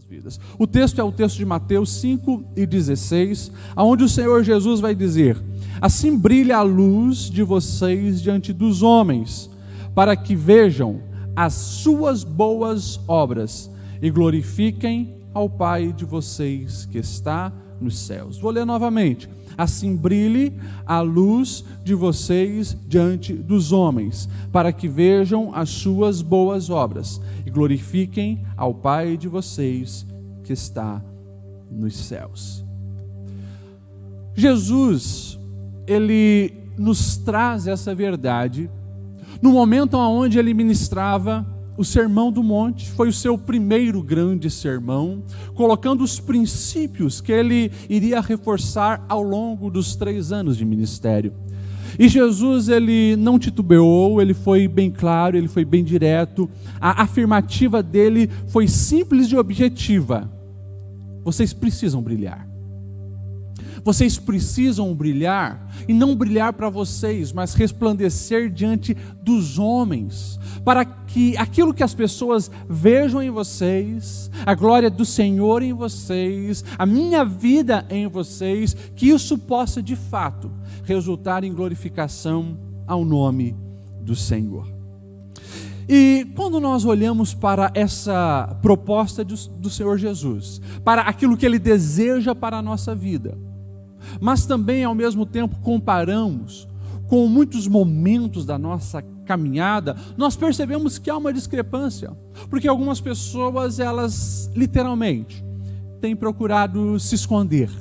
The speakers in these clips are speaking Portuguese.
vidas. O texto é o texto de Mateus 5:16, onde o Senhor Jesus vai dizer: assim brilha a luz de vocês diante dos homens, para que vejam as suas boas obras e glorifiquem ao Pai de vocês que está nos céus. Vou ler novamente. Assim brilhe a luz de vocês diante dos homens, para que vejam as suas boas obras e glorifiquem ao Pai de vocês que está nos céus. Jesus, ele nos traz essa verdade no momento onde ele ministrava o Sermão do Monte. Foi o seu primeiro grande sermão, colocando os princípios que ele iria reforçar ao longo dos 3 anos de ministério. E Jesus, ele não titubeou, ele foi bem claro, ele foi bem direto. A afirmativa dele foi simples e objetiva: vocês precisam brilhar. Vocês precisam brilhar, e não brilhar para vocês, mas resplandecer diante dos homens, para que aquilo que as pessoas vejam em vocês, a glória do Senhor em vocês, a minha vida em vocês, que isso possa de fato resultar em glorificação ao nome do Senhor. E quando nós olhamos para essa proposta do Senhor Jesus, para aquilo que Ele deseja para a nossa vida, mas também ao mesmo tempo comparamos com muitos momentos da nossa caminhada, nós percebemos que há uma discrepância, porque algumas pessoas, elas literalmente têm procurado se esconder,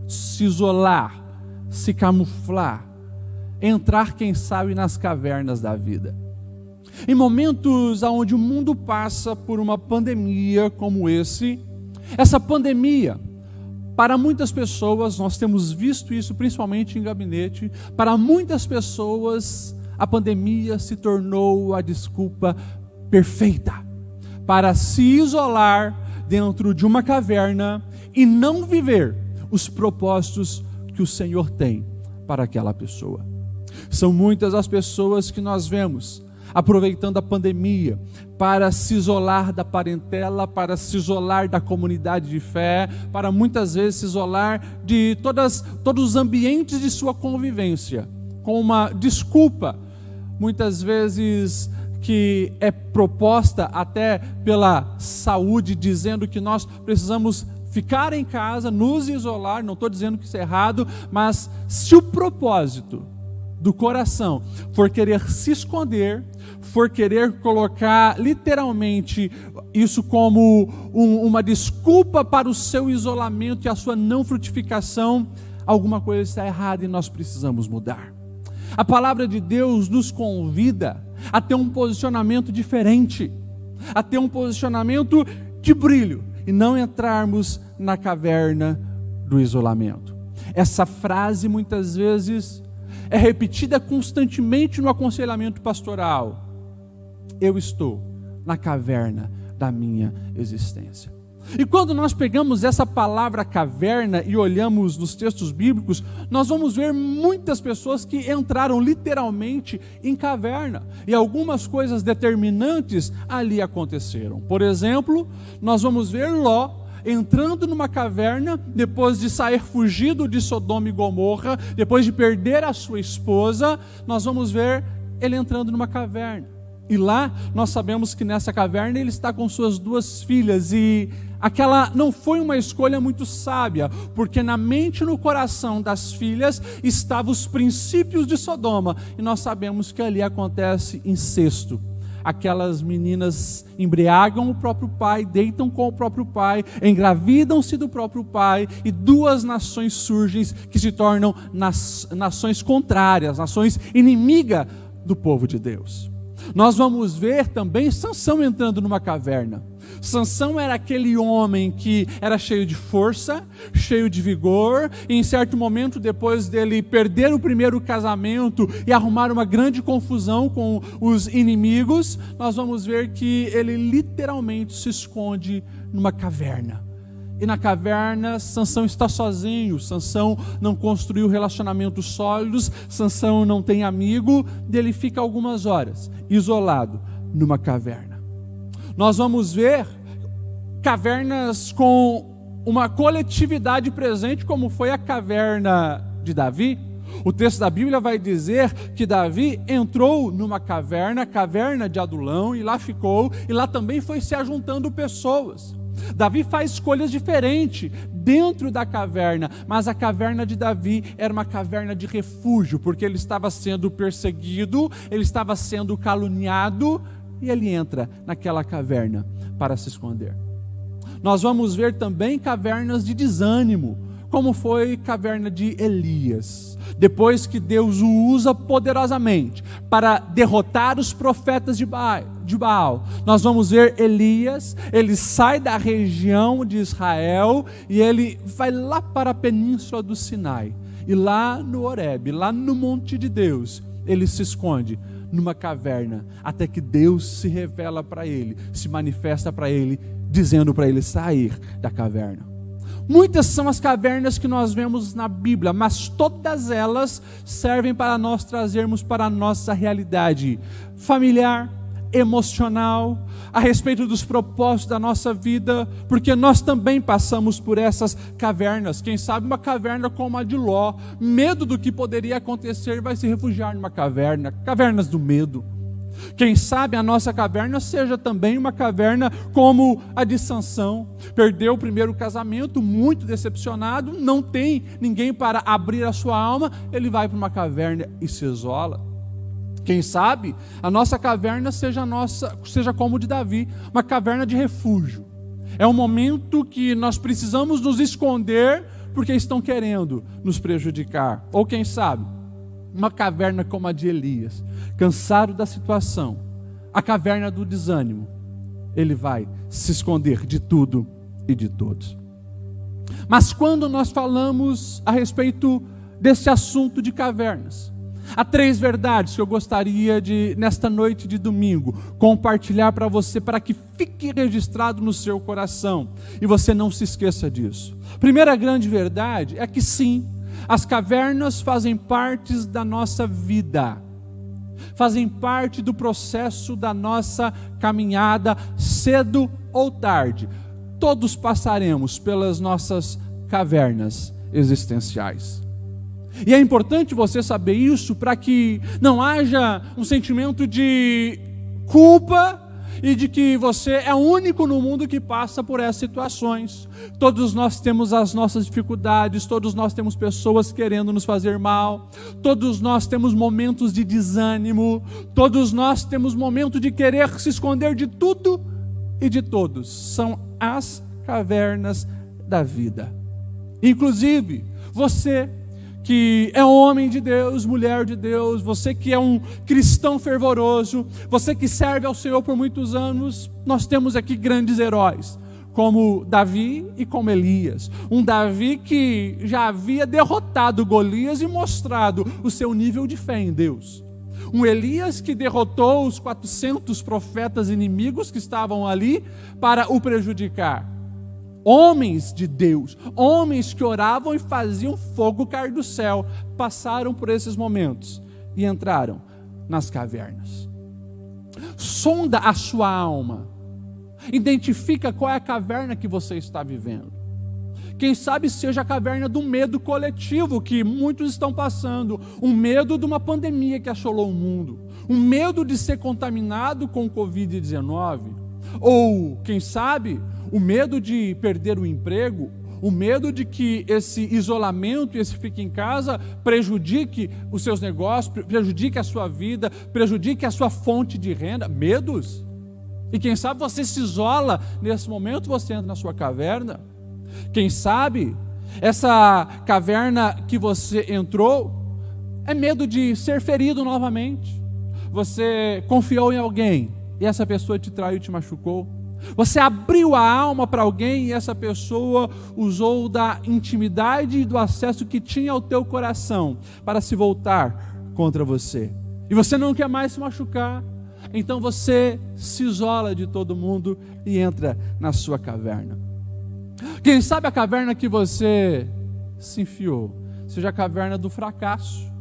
se isolar, se camuflar, entrar, quem sabe, nas cavernas da vida. Em momentos onde o mundo passa por uma pandemia como essa pandemia, para muitas pessoas, nós temos visto isso principalmente em gabinete, para muitas pessoas a pandemia se tornou a desculpa perfeita para se isolar dentro de uma caverna e não viver os propósitos que o Senhor tem para aquela pessoa. São muitas as pessoas que nós vemos aproveitando a pandemia para se isolar da parentela, para se isolar da comunidade de fé, para muitas vezes se isolar de todos os ambientes de sua convivência, com uma desculpa, muitas vezes que é proposta até pela saúde, dizendo que nós precisamos ficar em casa, nos isolar. Não estou dizendo que isso é errado, mas se o propósito do coração for querer se esconder, for querer colocar literalmente isso como uma desculpa para o seu isolamento e a sua não frutificação, alguma coisa está errada e nós precisamos mudar. A palavra de Deus nos convida a ter um posicionamento diferente, a ter um posicionamento de brilho e não entrarmos na caverna do isolamento. Essa frase muitas vezes é repetida constantemente no aconselhamento pastoral: eu estou na caverna da minha existência. E quando nós pegamos essa palavra caverna e olhamos nos textos bíblicos, nós vamos ver muitas pessoas que entraram literalmente em caverna, e algumas coisas determinantes ali aconteceram. Por exemplo, nós vamos ver Ló entrando numa caverna, depois de sair fugido de Sodoma e Gomorra, depois de perder a sua esposa, nós vamos ver ele entrando numa caverna. E lá nós sabemos que nessa caverna ele está com suas 2 filhas, e aquela não foi uma escolha muito sábia, porque na mente e no coração das filhas estavam os princípios de Sodoma, e nós sabemos que ali acontece incesto. Aquelas meninas embriagam o próprio pai, deitam com o próprio pai, engravidam-se do próprio pai, e 2 nações surgem que se tornam nações contrárias, nações inimigas do povo de Deus. Nós vamos ver também Sansão entrando numa caverna. Sansão era aquele homem que era cheio de força, cheio de vigor, e em certo momento, depois dele perder o primeiro casamento e arrumar uma grande confusão com os inimigos, nós vamos ver que ele literalmente se esconde numa caverna. E na caverna, Sansão está sozinho, Sansão não construiu relacionamentos sólidos, Sansão não tem amigo, e ele fica algumas horas isolado numa caverna. Nós vamos ver cavernas com uma coletividade presente, como foi a caverna de Davi. O texto da Bíblia vai dizer que Davi entrou numa caverna, a caverna de Adulão, e lá ficou, e lá também foi se ajuntando pessoas. Davi faz escolhas diferentes dentro da caverna, mas a caverna de Davi era uma caverna de refúgio, porque ele estava sendo perseguido, ele estava sendo caluniado, e ele entra naquela caverna para se esconder. Nós vamos ver também cavernas de desânimo, como foi a caverna de Elias. Depois que Deus o usa poderosamente para derrotar os profetas de Baal, nós vamos ver Elias, ele sai da região de Israel e ele vai lá para a península do Sinai. E lá no Horebe, lá no monte de Deus, ele se esconde numa caverna, até que Deus se revela para ele, se manifesta para ele, dizendo para ele sair da caverna. Muitas são as cavernas que nós vemos na Bíblia, mas todas elas servem para nós trazermos para a nossa realidade familiar, emocional, a respeito dos propósitos da nossa vida, porque nós também passamos por essas cavernas. Quem sabe uma caverna como a de Ló, medo do que poderia acontecer, vai se refugiar numa caverna, cavernas do medo. Quem sabe a nossa caverna seja também uma caverna como a de Sansão. Perdeu o primeiro casamento, muito decepcionado, não tem ninguém para abrir a sua alma, ele vai para uma caverna e se isola. Quem sabe a nossa caverna seja como de Davi, uma caverna de refúgio. É um momento que nós precisamos nos esconder porque estão querendo nos prejudicar. Ou quem sabe uma caverna como a de Elias, cansado da situação, a caverna do desânimo, ele vai se esconder de tudo e de todos. Mas quando nós falamos a respeito desse assunto de cavernas, há 3 verdades que eu gostaria de, nesta noite de domingo, compartilhar para você, para que fique registrado no seu coração e você não se esqueça disso. Primeira grande verdade é que sim, as cavernas fazem parte da nossa vida, fazem parte do processo da nossa caminhada, cedo ou tarde. Todos passaremos pelas nossas cavernas existenciais. E é importante você saber isso para que não haja um sentimento de culpa e de que você é o único no mundo que passa por essas situações. Todos nós temos as nossas dificuldades, todos nós temos pessoas querendo nos fazer mal, todos nós temos momentos de desânimo, todos nós temos momentos de querer se esconder de tudo e de todos. São as cavernas da vida. Inclusive, você que é homem de Deus, mulher de Deus, você que é um cristão fervoroso, você que serve ao Senhor por muitos anos, nós temos aqui grandes heróis, como Davi e como Elias. Um Davi que já havia derrotado Golias e mostrado o seu nível de fé em Deus. Um Elias que derrotou os 400 profetas inimigos que estavam ali para o prejudicar. Homens de Deus, homens que oravam e faziam fogo cair do céu, passaram por esses momentos e entraram nas cavernas. Sonda a sua alma, identifica qual é a caverna que você está vivendo. Quem sabe seja a caverna do medo coletivo que muitos estão passando, um medo de uma pandemia que assolou o mundo, um medo de ser contaminado com o Covid-19, ou quem sabe o medo de perder o emprego, o medo de que esse isolamento, esse fique em casa, prejudique os seus negócios, prejudique a sua vida, prejudique a sua fonte de renda. Medos. E quem sabe você se isola, nesse momento você entra na sua caverna. Quem sabe essa caverna que você entrou é medo de ser ferido novamente. Você confiou em alguém e essa pessoa te traiu e te machucou. Você abriu a alma para alguém e essa pessoa usou da intimidade e do acesso que tinha ao teu coração para se voltar contra você. E você não quer mais se machucar, então você se isola de todo mundo e entra na sua caverna. Quem sabe a caverna que você se enfiou seja a caverna do fracasso.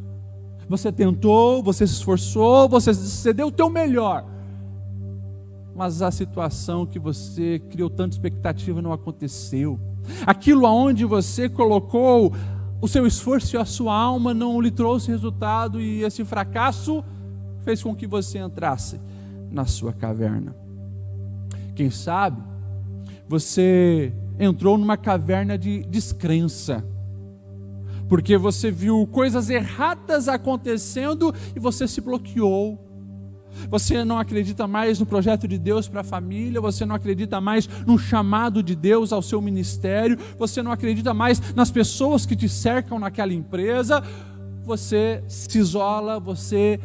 Você tentou, você se esforçou, você deu o teu melhor, mas a situação que você criou tanta expectativa não aconteceu. Aquilo aonde você colocou o seu esforço e a sua alma não lhe trouxe resultado, e esse fracasso fez com que você entrasse na sua caverna. Quem sabe você entrou numa caverna de descrença, porque você viu coisas erradas acontecendo e você se bloqueou. Você não acredita mais no projeto de Deus para a família, você não acredita mais no chamado de Deus ao seu ministério, você não acredita mais nas pessoas que te cercam naquela empresa, você se isola, você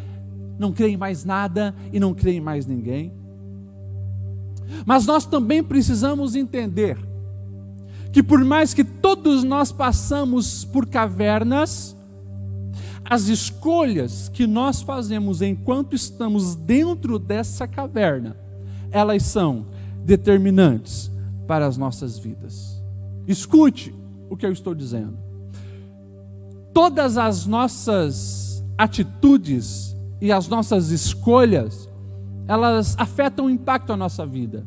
não crê em mais nada e não crê em mais ninguém. Mas nós também precisamos entender que por mais que todos nós passamos por cavernas, as escolhas que nós fazemos enquanto estamos dentro dessa caverna, elas são determinantes para as nossas vidas. Escute o que eu estou dizendo. Todas as nossas atitudes e as nossas escolhas, elas afetam o impacto da nossa vida.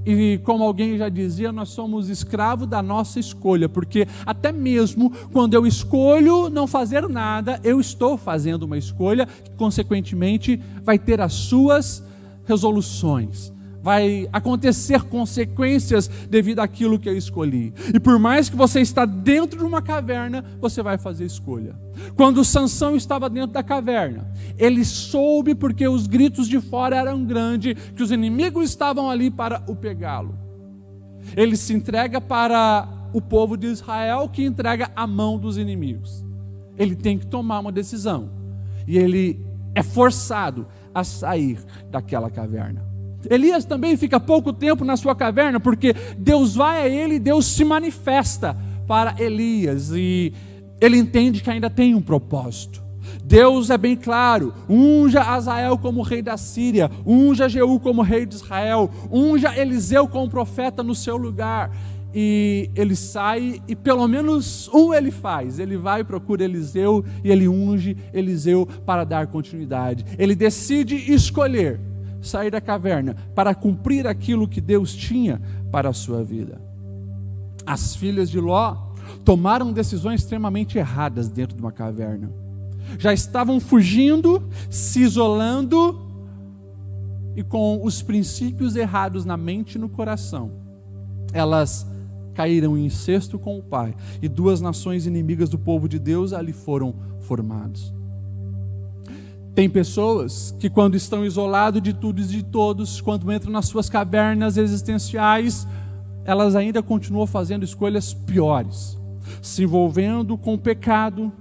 E como alguém já dizia, nós somos escravos da nossa escolha, porque até mesmo quando eu escolho não fazer nada, eu estou fazendo uma escolha que consequentemente vai ter as suas resoluções. Vai acontecer consequências devido àquilo que eu escolhi. E por mais que você está dentro de uma caverna, você vai fazer escolha. Quando Sansão estava dentro da caverna, ele soube, porque os gritos de fora eram grandes, que os inimigos estavam ali para o pegá-lo. Ele se entrega para o povo de Israel, que entrega a mão dos inimigos. Ele tem que tomar uma decisão. E ele é forçado a sair daquela caverna. Elias também fica pouco tempo na sua caverna, porque Deus vai a ele, Deus se manifesta para Elias, e ele entende que ainda tem um propósito. Deus é bem claro: unja Azael como rei da Síria, unja Jeú como rei de Israel, unja Eliseu como profeta no seu lugar. E ele sai, e pelo menos ele faz. Ele vai e procura Eliseu, e ele unge Eliseu para dar continuidade. Ele decide escolher sair da caverna para cumprir aquilo que Deus tinha para a sua vida. As filhas de Ló tomaram decisões extremamente erradas dentro de uma caverna. Já estavam fugindo, se isolando, e com os princípios errados na mente e no coração, elas caíram em incesto com o pai, e duas nações inimigas do povo de Deus ali foram formadas. Tem pessoas que, quando estão isolados de tudo e de todos, quando entram nas suas cavernas existenciais, elas ainda continuam fazendo escolhas piores, se envolvendo com o pecado,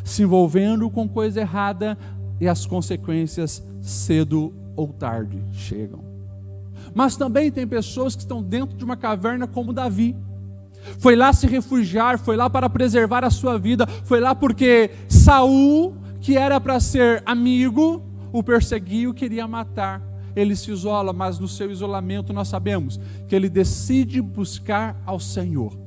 se envolvendo com coisa errada, e as consequências cedo ou tarde chegam. Mas também tem pessoas que estão dentro de uma caverna como Davi. Foi lá se refugiar, foi lá para preservar a sua vida, foi lá porque Saul, que era para ser amigo, o perseguia e queria matar. Ele se isola, mas no seu isolamento nós sabemos que ele decide buscar ao Senhor.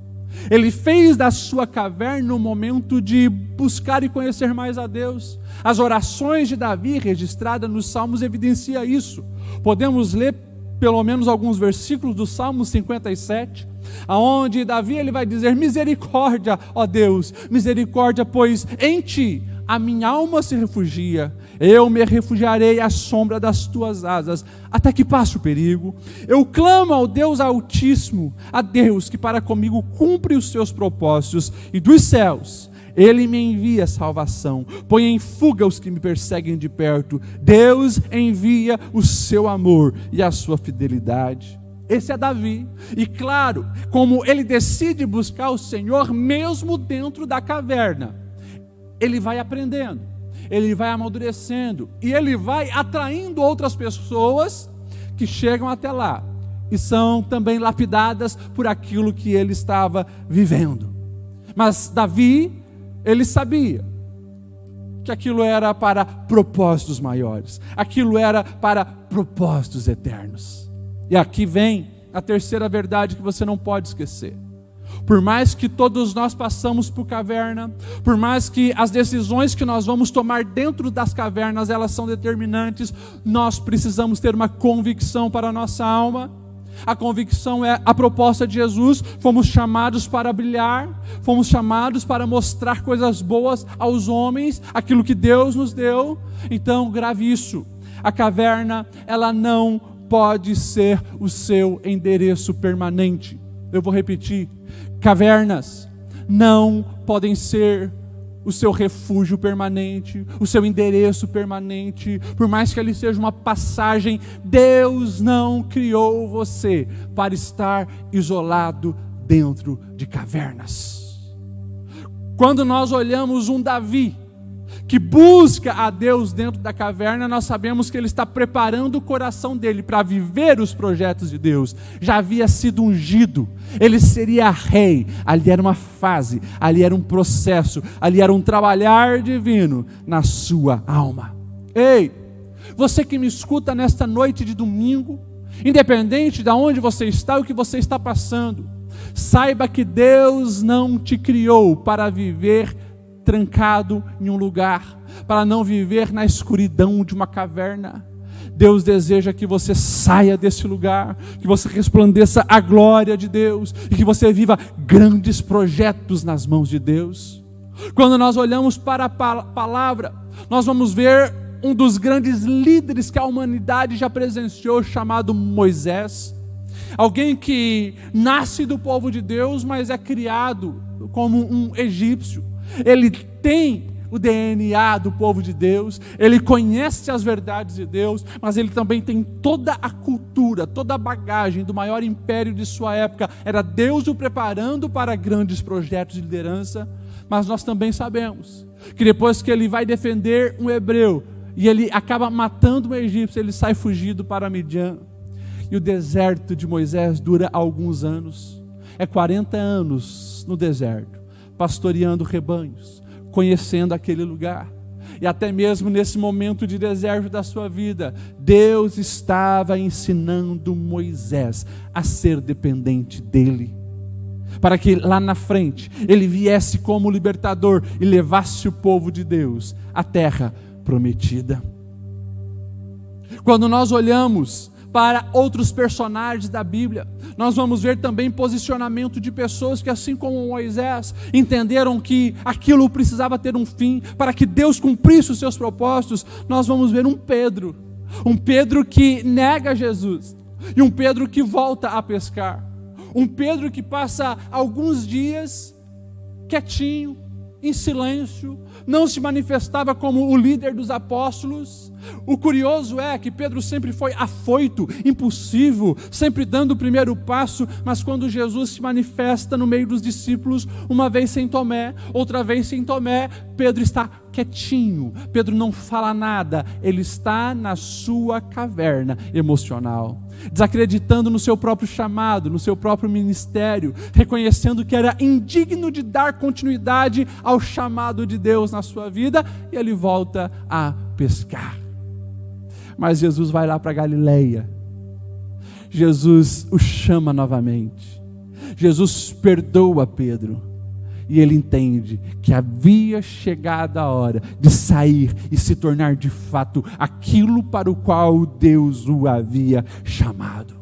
Ele fez da sua caverna um momento de buscar e conhecer mais a Deus. As orações de Davi, registradas nos Salmos, evidenciam isso. Podemos ler pelo menos alguns versículos do Salmo 57, aonde Davi ele vai dizer: misericórdia, ó Deus, misericórdia, pois em ti a minha alma se refugia. Eu me refugiarei à sombra das tuas asas, até que passe o perigo. Eu clamo ao Deus Altíssimo, a Deus que para comigo cumpre os seus propósitos, e dos céus Ele me envia salvação. Põe em fuga os que me perseguem de perto. Deus envia o seu amor e a sua fidelidade. Esse é Davi. E claro, como ele decide buscar o Senhor mesmo dentro da caverna, ele vai aprendendo, ele vai amadurecendo, e ele vai atraindo outras pessoas que chegam até lá e são também lapidadas por aquilo que ele estava vivendo. Mas Davi, ele sabia que aquilo era para propósitos maiores, aquilo era para propósitos eternos. E aqui vem a terceira verdade que você não pode esquecer. Por mais que todos nós passamos por caverna, por mais que as decisões que nós vamos tomar dentro das cavernas, elas são determinantes, nós precisamos ter uma convicção para a nossa alma. A convicção é a proposta de Jesus. Fomos chamados para brilhar, fomos chamados para mostrar coisas boas aos homens, aquilo que Deus nos deu. Então grave isso: a caverna, ela não pode ser o seu endereço permanente. Eu vou repetir: cavernas não podem ser o seu refúgio permanente, o seu endereço permanente. Por mais que ele seja uma passagem, Deus não criou você para estar isolado dentro de cavernas. Quando nós olhamos um Davi que busca a Deus dentro da caverna, nós sabemos que ele está preparando o coração dele para viver os projetos de Deus. Já havia sido ungido, ele seria rei. Ali era uma fase, ali era um processo, ali era um trabalhar divino na sua alma. Ei, você que me escuta nesta noite de domingo, independente de onde você está, o que você está passando, saiba que Deus não te criou para viver trancado em um lugar, para não viver na escuridão de uma caverna. Deus deseja que você saia desse lugar, que você resplandeça a glória de Deus e que você viva grandes projetos nas mãos de Deus. Quando nós olhamos para a palavra, nós vamos ver um dos grandes líderes que a humanidade já presenciou, chamado Moisés. Alguém que nasce do povo de Deus, mas é criado como um egípcio. Ele tem o DNA do povo de Deus, ele conhece as verdades de Deus, mas ele também tem toda a cultura, toda a bagagem do maior império de sua época. Era Deus o preparando para grandes projetos de liderança. Mas nós também sabemos que depois que ele vai defender um hebreu e ele acaba matando um egípcio, ele sai fugido para Midian. E o deserto de Moisés dura alguns anos. É 40 anos no deserto, pastoreando rebanhos, conhecendo aquele lugar. E até mesmo nesse momento de deserto da sua vida, Deus estava ensinando Moisés a ser dependente dele, para que lá na frente ele viesse como libertador e levasse o povo de Deus à terra prometida. Quando nós olhamos para outros personagens da Bíblia, nós vamos ver também posicionamento de pessoas que, assim como Moisés, entenderam que aquilo precisava ter um fim, para que Deus cumprisse os seus propósitos. Nós vamos ver um Pedro que nega Jesus, e um Pedro que volta a pescar, um Pedro que passa alguns dias quietinho, em silêncio, não se manifestava como o líder dos apóstolos. O curioso é que Pedro sempre foi afoito, impulsivo, sempre dando o primeiro passo, mas quando Jesus se manifesta no meio dos discípulos, uma vez sem Tomé, outra vez sem Tomé, Pedro está quietinho, Pedro não fala nada, ele está na sua caverna emocional, desacreditando no seu próprio chamado, no seu próprio ministério, reconhecendo que era indigno de dar continuidade ao chamado de Deus na sua vida, e ele volta a pescar. Mas Jesus vai lá para Galileia, Jesus o chama novamente, Jesus perdoa Pedro, e ele entende que havia chegado a hora de sair e se tornar de fato aquilo para o qual Deus o havia chamado.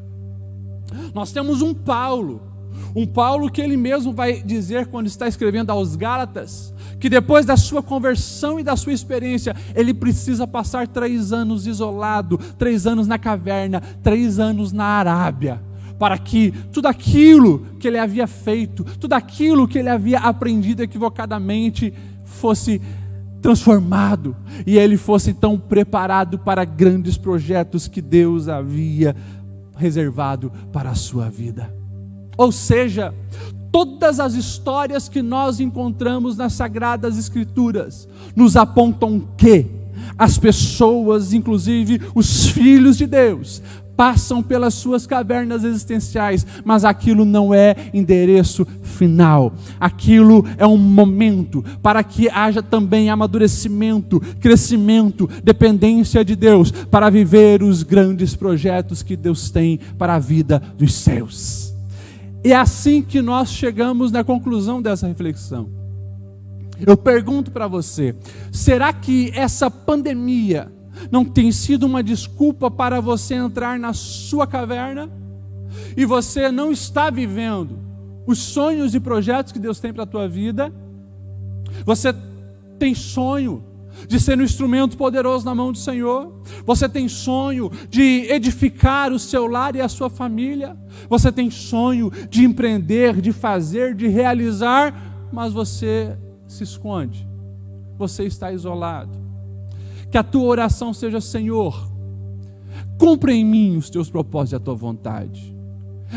Nós temos um Paulo que ele mesmo vai dizer quando está escrevendo aos Gálatas, que depois da sua conversão e da sua experiência, ele precisa passar 3 anos isolado, 3 anos na caverna, 3 anos na Arábia, para que tudo aquilo que ele havia feito, tudo aquilo que ele havia aprendido equivocadamente fosse transformado, e ele fosse então preparado para grandes projetos que Deus havia reservado para a sua vida. Ou seja, todas as histórias que nós encontramos nas Sagradas Escrituras nos apontam que as pessoas, inclusive os filhos de Deus, passam pelas suas cavernas existenciais, mas aquilo não é endereço final. Aquilo é um momento para que haja também amadurecimento, crescimento, dependência de Deus, para viver os grandes projetos que Deus tem para a vida dos céus. E é assim que nós chegamos na conclusão dessa reflexão. Eu pergunto para você, será que essa pandemia não tem sido uma desculpa para você entrar na sua caverna? E você não está vivendo os sonhos e projetos que Deus tem para a tua vida? Você tem sonho de ser um instrumento poderoso na mão do Senhor? Você tem sonho de edificar o seu lar e a sua família? Você tem sonho de empreender, de fazer, de realizar, mas você se esconde, você está isolado. Que a tua oração seja: Senhor, cumpra em mim os teus propósitos e a tua vontade.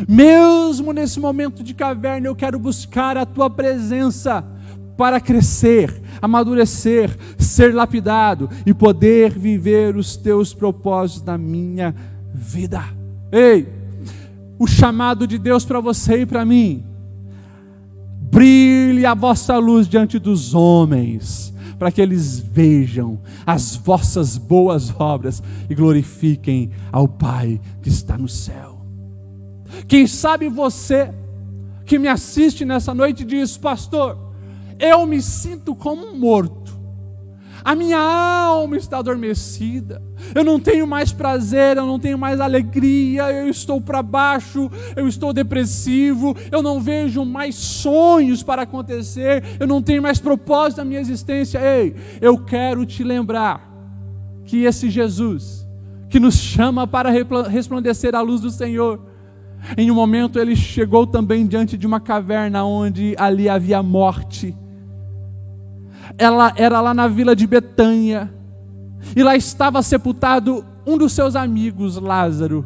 Mesmo nesse momento de caverna, eu quero buscar a tua presença para crescer, amadurecer, ser lapidado e poder viver os teus propósitos na minha vida. Ei, o chamado de Deus para você e para mim: brilhe a vossa luz diante dos homens, para que eles vejam as vossas boas obras e glorifiquem ao Pai que está no céu. Quem sabe você que me assiste nessa noite diz: pastor, eu me sinto como um morto, a minha alma está adormecida, eu não tenho mais prazer, eu não tenho mais alegria, eu estou para baixo, eu estou depressivo, eu não vejo mais sonhos para acontecer, eu não tenho mais propósito na minha existência. Ei, eu quero te lembrar que esse Jesus, que nos chama para resplandecer a luz do Senhor, em um momento ele chegou também diante de uma caverna onde ali havia morte. Ela era lá na vila de Betânia, e lá estava sepultado um dos seus amigos, Lázaro.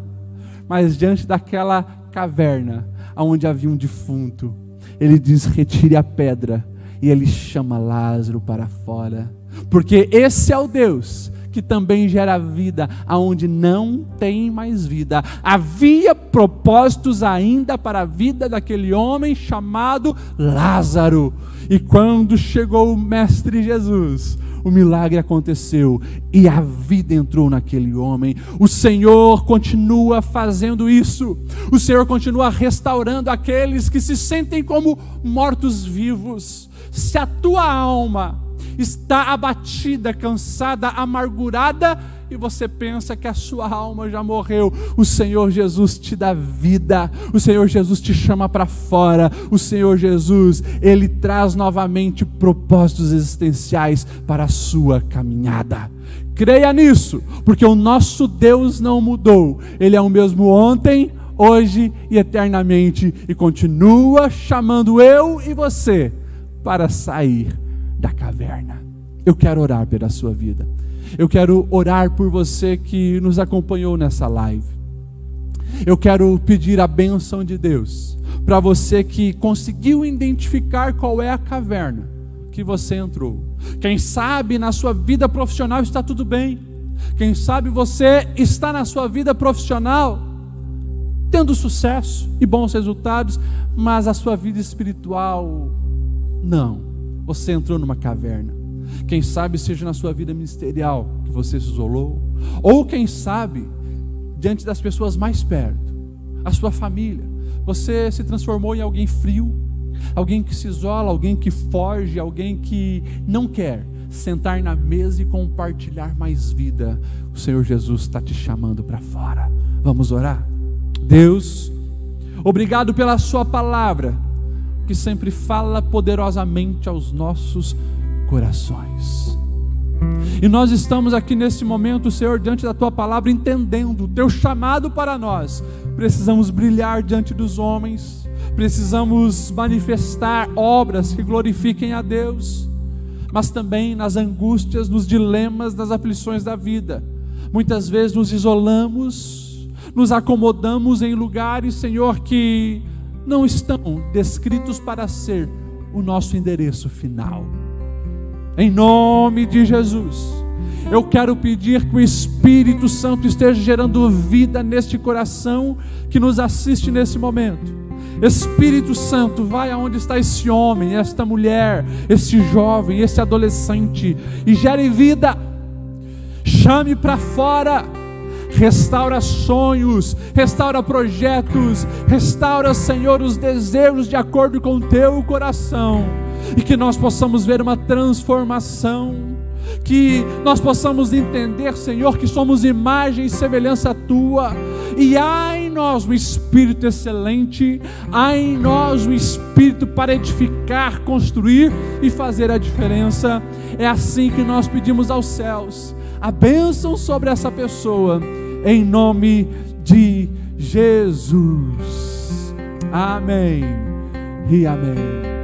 Mas diante daquela caverna, onde havia um defunto, ele diz: retire a pedra, e ele chama Lázaro para fora, porque esse é o Deus que também gera vida aonde não tem mais vida. Havia propósitos ainda para a vida daquele homem chamado Lázaro. E quando chegou o Mestre Jesus, o milagre aconteceu e a vida entrou naquele homem. O Senhor continua fazendo isso. O Senhor continua restaurando aqueles que se sentem como mortos-vivos. Se a tua alma está abatida, cansada, amargurada, e você pensa que a sua alma já morreu, o Senhor Jesus te dá vida, o Senhor Jesus te chama para fora, o Senhor Jesus, Ele traz novamente propósitos existenciais para a sua caminhada. Creia nisso, porque o nosso Deus não mudou, Ele é o mesmo ontem, hoje e eternamente, e continua chamando eu e você para sair da caverna. Eu quero orar pela sua vida. Eu quero orar por você que nos acompanhou nessa live. Eu quero pedir a bênção de Deus para você que conseguiu identificar qual é a caverna que você entrou. Quem sabe na sua vida profissional está tudo bem. Quem sabe você está na sua vida profissional tendo sucesso e bons resultados, mas a sua vida espiritual não. Você entrou numa caverna. Quem sabe seja na sua vida ministerial que você se isolou, ou quem sabe diante das pessoas mais perto, a sua família, você se transformou em alguém frio, alguém que se isola, alguém que foge, alguém que não quer sentar na mesa e compartilhar mais vida. O Senhor Jesus está te chamando para fora. Vamos orar? Deus, obrigado pela sua palavra, que sempre fala poderosamente aos nossos corações. E nós estamos aqui nesse momento, Senhor, diante da tua palavra, entendendo o teu chamado para nós. Precisamos brilhar diante dos homens, precisamos manifestar obras que glorifiquem a Deus, mas também nas angústias, nos dilemas, nas aflições da vida. Muitas vezes nos isolamos, nos acomodamos em lugares, Senhor, que não estão descritos para ser o nosso endereço final. Em nome de Jesus, eu quero pedir que o Espírito Santo esteja gerando vida neste coração que nos assiste nesse momento. Espírito Santo, vai aonde está esse homem, esta mulher, esse jovem, esse adolescente, e gere vida. Chame para fora restaura sonhos, restaura projetos, restaura, Senhor, os desejos de acordo com o teu coração, e que nós possamos ver uma transformação, que nós possamos entender, Senhor, que somos imagem e semelhança tua, e há em nós um espírito excelente, há em nós um espírito para edificar, construir e fazer a diferença. É assim que nós pedimos aos céus a bênção sobre essa pessoa, em nome de Jesus. Amém e amém.